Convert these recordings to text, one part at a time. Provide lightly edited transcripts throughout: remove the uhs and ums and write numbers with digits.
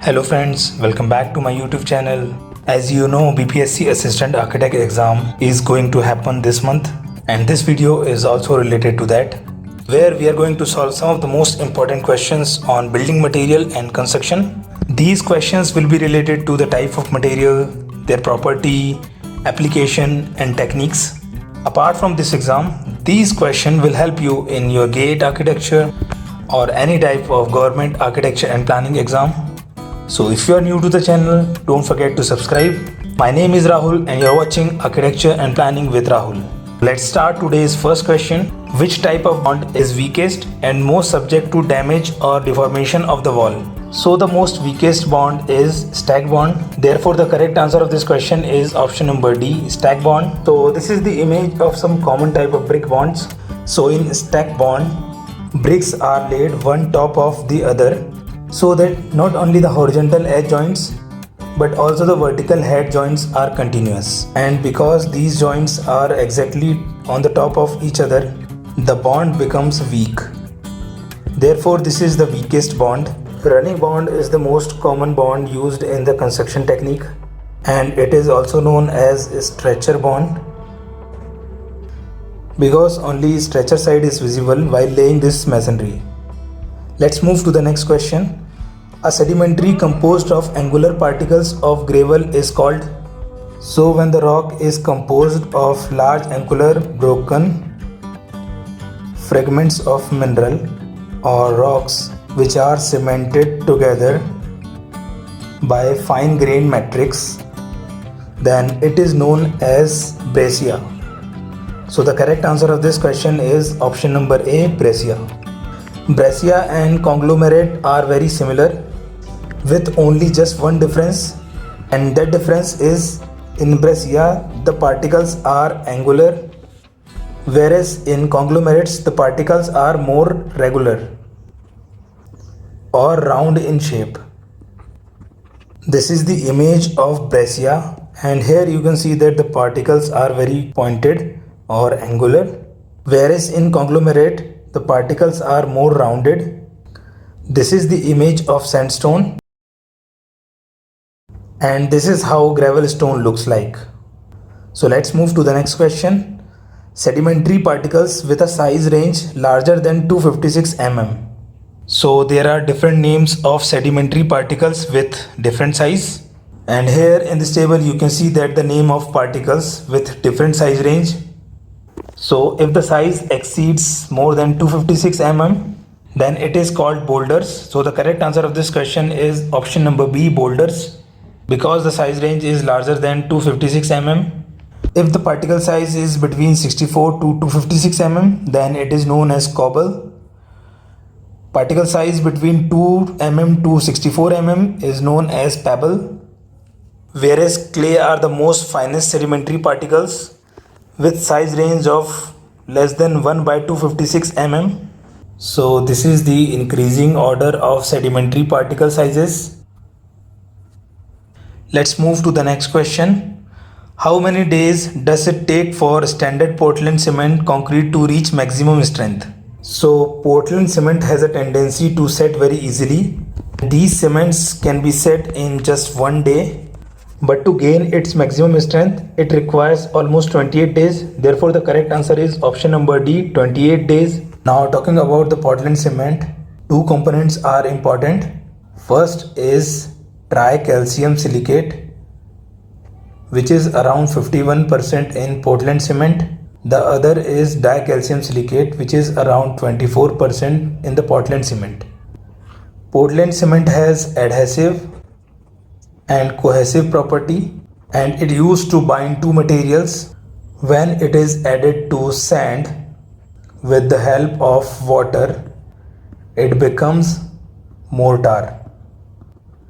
Hello friends, welcome back to my YouTube channel. As you know, BPSC Assistant Architect exam is going to happen this month, and this video is also related to that, where we are going to solve some of the most important questions on building material and construction. These questions will be related to the type of material, their property, application and techniques. Apart from this exam, these questions will help you in your GATE architecture or any type of government architecture and planning exam. So if you are new to the channel, don't forget to subscribe. My name is Rahul and you are watching Architecture and Planning with Rahul. Let's start today's first question. Which type of bond is weakest and most subject to damage or deformation of the wall? So the most weakest bond is stack bond. Therefore the correct answer of this question is option number D, stack bond. So this is the image of some common type of brick bonds. So in stack bond, bricks are laid one top of the other, so that not only the horizontal edge joints but also the vertical head joints are continuous, and because these joints are exactly on the top of each other, the bond becomes weak. Therefore this is the weakest bond. Running bond is the most common bond used in the construction technique, and it is also known as stretcher bond because only stretcher side is visible while laying this masonry. Let's move to the next question. A sedimentary composed of angular particles of gravel is called. So when the rock is composed of large angular broken fragments of mineral or rocks which are cemented together by fine grained matrix, then it is known as breccia. So the correct answer of this question is option number A, breccia. Breccia and conglomerate are very similar, with only just one difference, and that difference is in breccia the particles are angular, whereas in conglomerates the particles are more regular or round in shape. This is the image of breccia, and here you can see that the particles are very pointed or angular, whereas in conglomerate the particles are more rounded. This is the image of sandstone, and this is how gravel stone looks like. So let's move to the next question. Sedimentary particles with a size range larger than 256 mm. So there are different names of sedimentary particles with different size, and here in this table you can see that the name of particles with different size range. So if the size exceeds more than 256 mm, then it is called boulders. So the correct answer of this question is option number B, boulders, because the size range is larger than 256 mm. If the particle size is between 64 to 256 mm, then it is known as cobble. Particle size between 2 mm to 64 mm is known as pebble, whereas clay are the most finest sedimentary particles with size range of less than 1 by 256 mm. So this is the increasing order of sedimentary particle sizes. Let's move to the next question. How many days does it take for standard Portland cement concrete to reach maximum strength? So Portland cement has a tendency to set very easily. These cements can be set in just one day, but to gain its maximum strength, it requires almost 28 days. Therefore the correct answer is option number D, 28 days. Now talking about the Portland cement, two components are important. First is tricalcium silicate, which is around 51% in Portland cement. The other is dicalcium silicate, which is around 24% in the Portland cement. Portland cement has adhesive and cohesive property, and it used to bind two materials. When it is added to sand with the help of water, it becomes mortar,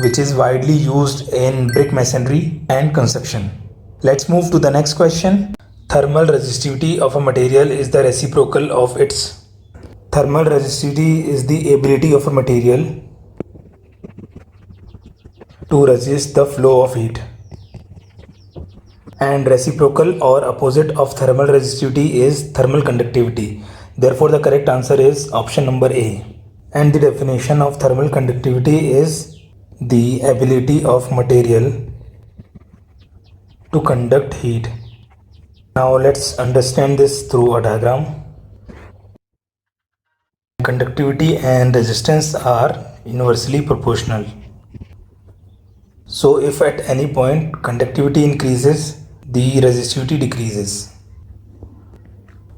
which is widely used in brick masonry and construction. Let's move to the next question. Thermal resistivity of a material is the reciprocal of its. Thermal resistivity is the ability of a material to resist the flow of heat, and reciprocal or opposite of thermal resistivity is thermal conductivity. Therefore the correct answer is option number A, and the definition of thermal conductivity is the ability of material to conduct heat. Now let's understand this through a diagram. Conductivity and resistance are inversely proportional. So if at any point conductivity increases, the resistivity decreases.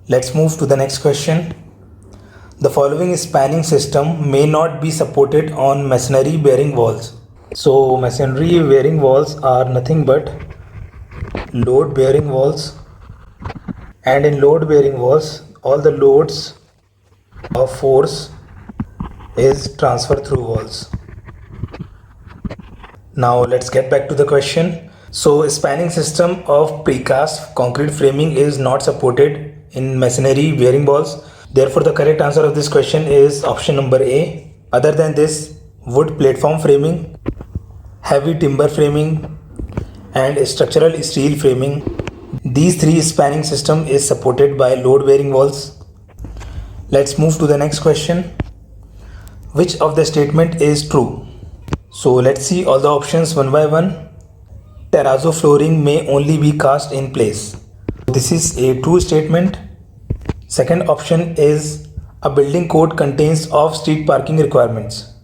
Let's move to the next question. The following spanning system may not be supported on masonry bearing walls. So masonry bearing walls are nothing but load bearing walls, and in load bearing walls all the loads of force is transferred through walls. Now let's get back to the question. So spanning system of precast concrete framing is not supported in masonry bearing walls. Therefore the correct answer of this question is option number A. Other than this, wood platform framing, heavy timber framing and structural steel framing, these three spanning system is supported by load bearing walls. Let's move to the next question. Which of the statement is true? So let's see all the options one by one. Terrazzo flooring may only be cast in place. This is a true statement. Second option is a building code contains off-street parking requirements.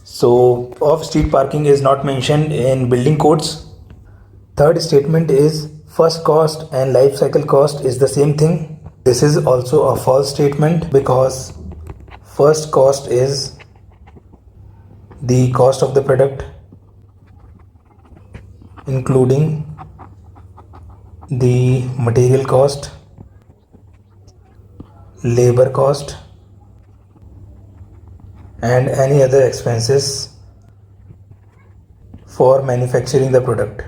So off-street parking is not mentioned in building codes. Third statement is first cost and life cycle cost is the same thing. This is also a false statement because first cost is the cost of the product, including the material cost, labor cost and any other expenses for manufacturing the product.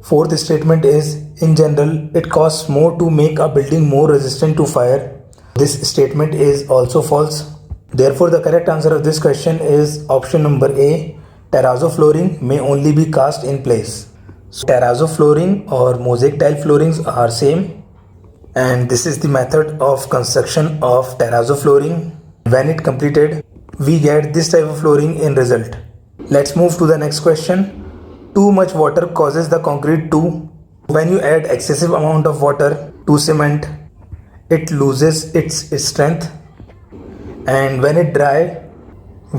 Fourth statement is, in general, it costs more to make a building more resistant to fire. This statement is also false. Therefore, the correct answer of this question is option number A. Terrazzo flooring may only be cast in place. So, terrazzo flooring or mosaic tile floorings are same, and this is the method of construction of terrazzo flooring. When it completed, we get this type of flooring in result. Let's move to the next question. Too much water causes the concrete to, when you add excessive amount of water to cement, it loses its strength, and when it dry,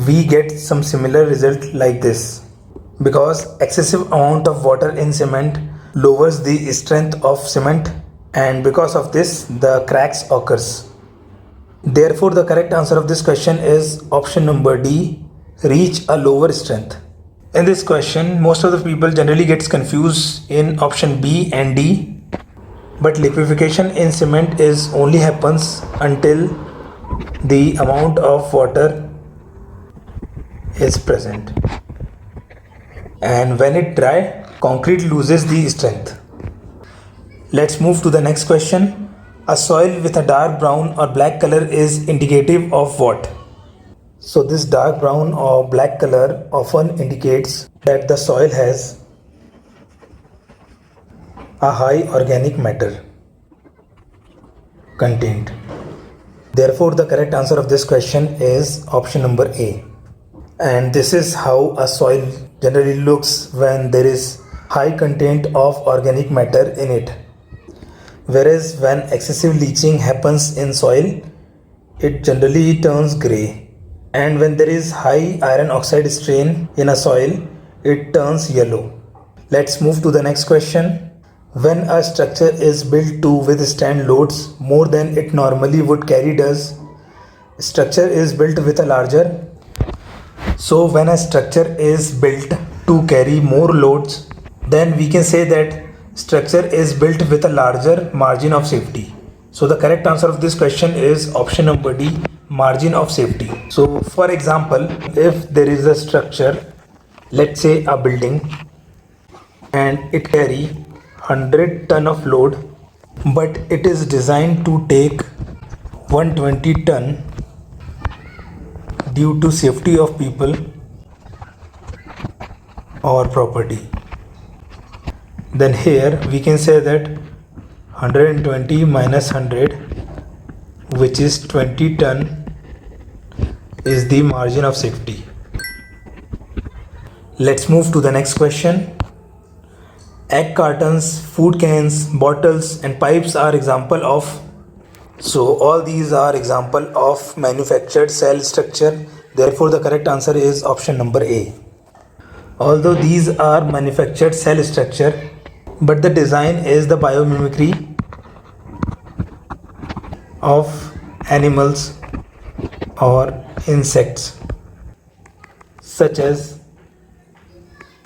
we get some similar result like this, because excessive amount of water in cement lowers the strength of cement, and because of this the cracks occurs. Therefore the correct answer of this question is option number D, reach a lower strength. In this question, most of the people generally gets confused in option B and D. But liquefaction in cement is only happens until the amount of water is present. And when it dry, concrete loses the strength. Let's move to the next question. A soil with a dark brown or black color is indicative of what? So this dark brown or black color often indicates that the soil has a high organic matter content. Therefore, the correct answer of this question is option number A. And this is how a soil generally looks when there is high content of organic matter in it. Whereas when excessive leaching happens in soil, it generally turns grey. And when there is high iron oxide strain in a soil, it turns yellow. Let's move to the next question. When a structure is built to withstand loads more than it normally would carry, does structure is built with a larger. So when a structure is built to carry more loads, then we can say that structure is built with a larger margin of safety. So the correct answer of this question is option number D, margin of safety. So for example, if there is a structure, let's say a building, and it carry 100 ton of load, but it is designed to take 120 ton due to safety of people or property. Then here we can say that 120 minus 100, which is 20 ton, is the margin of safety. Let's move to the next question. Egg cartons, food cans, bottles and pipes are example of. So all these are example of manufactured cell structure. Therefore the correct answer is option number A. Although these are manufactured cell structure, but the design is the biomimicry of animals or insects such as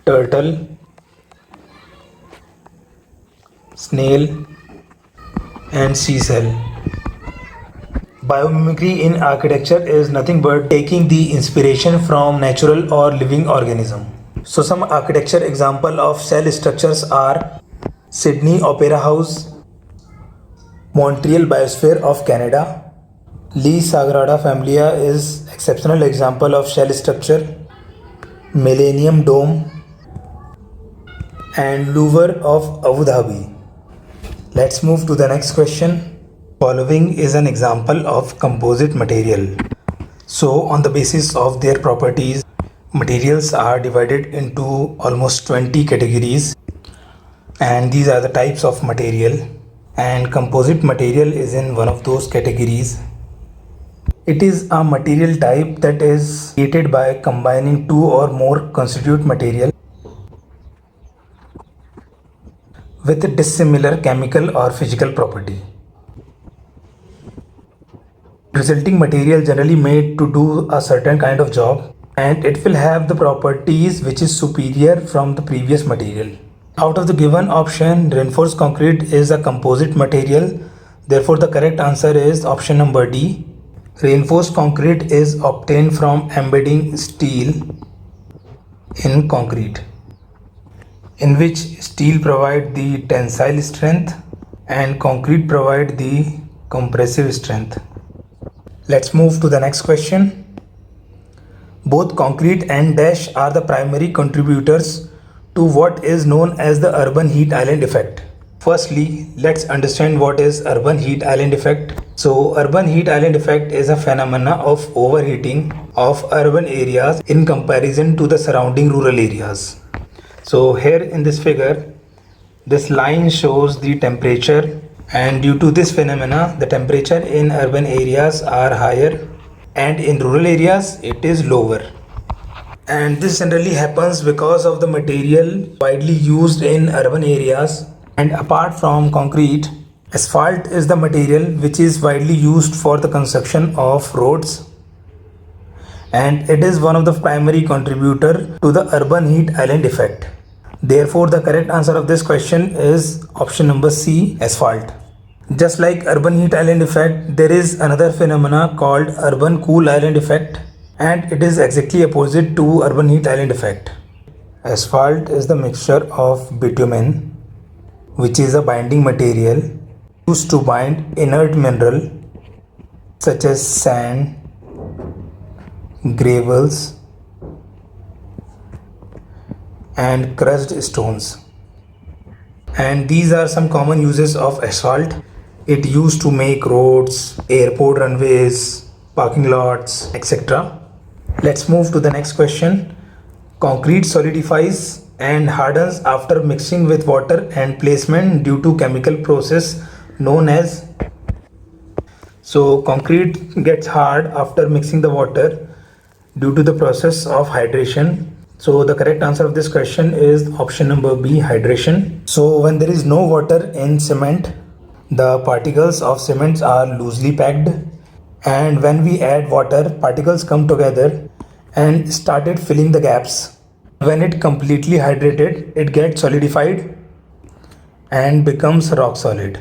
turtle, snail and sea cell. Biomimicry in architecture is nothing but taking the inspiration from natural or living organism. So some architecture example of cell structures are Sydney Opera House, Montreal Biosphere of Canada. Lee Sagrada Familia is exceptional example of shell structure. Millennium Dome and Louvre of Abu Dhabi. Let's move to the next question. Following is an example of composite material. So on the basis of their properties, materials are divided into almost 20 categories, and these are the types of material, and composite material is in one of those categories. It is a material type that is created by combining two or more constituent material with dissimilar chemical or physical property. Resulting material generally made to do a certain kind of job, and it will have the properties which is superior from the previous material. Out of the given option, reinforced concrete is a composite material. Therefore the correct answer is option number D. Reinforced concrete is obtained from embedding steel in concrete, in which steel provide the tensile strength and concrete provide the compressive strength. Let's move to the next question. Both concrete and dash are the primary contributors to what is known as the urban heat island effect. Firstly, let's understand what is urban heat island effect. So urban heat island effect is a phenomena of overheating of urban areas in comparison to the surrounding rural areas. So here in this figure, this line shows the temperature, and due to this phenomena, the temperature in urban areas are higher and in rural areas it is lower. And this generally happens because of the material widely used in urban areas. And apart from concrete, asphalt is the material which is widely used for the construction of roads, and it is one of the primary contributor to the urban heat island effect. Therefore the correct answer of this question is option number C, asphalt. Just like urban heat island effect, there is another phenomena called urban cool island effect, and it is exactly opposite to urban heat island effect. Asphalt is the mixture of bitumen, which is a binding material used to bind inert mineral such as sand, gravels and crushed stones. And these are some common uses of asphalt. It used to make roads, airport runways, parking lots, etc. Let's move to the next question. Concrete solidifies and hardens after mixing with water and placement due to chemical process known as. So concrete gets hard after mixing the water due to the process of hydration. So the correct answer of this question is option number B, hydration. So when there is no water in cement, the particles of cements are loosely packed, and when we add water, particles come together and started filling the gaps. When it completely hydrated, it gets solidified and becomes rock solid.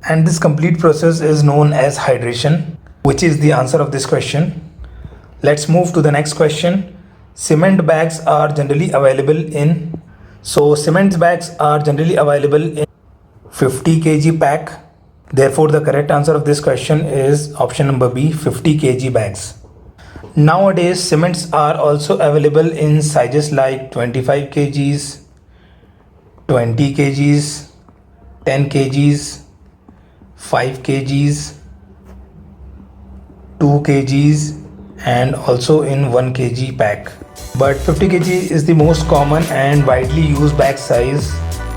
And this complete process is known as hydration, which is the answer of this question. Let's move to the next question. Cement bags are generally available in. So cement bags are generally available in 50 kg pack. Therefore the correct answer of this question is option number B, 50 kg bags. Nowadays cements are also available in sizes like 25 kgs, 20 kgs, 10 kgs, 5 kgs, 2 kgs and also in 1 kg pack. But 50 kg is the most common and widely used bag size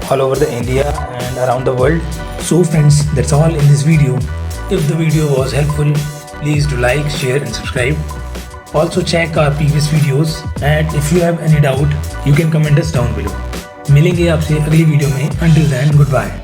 all over the India and around the world. So friends, that's all in this video. If the video was helpful, please do like, share and subscribe. Also check our previous videos and if you have any doubt, you can comment us down below. मिलेंगे आपसे अगली video में. Until then, goodbye.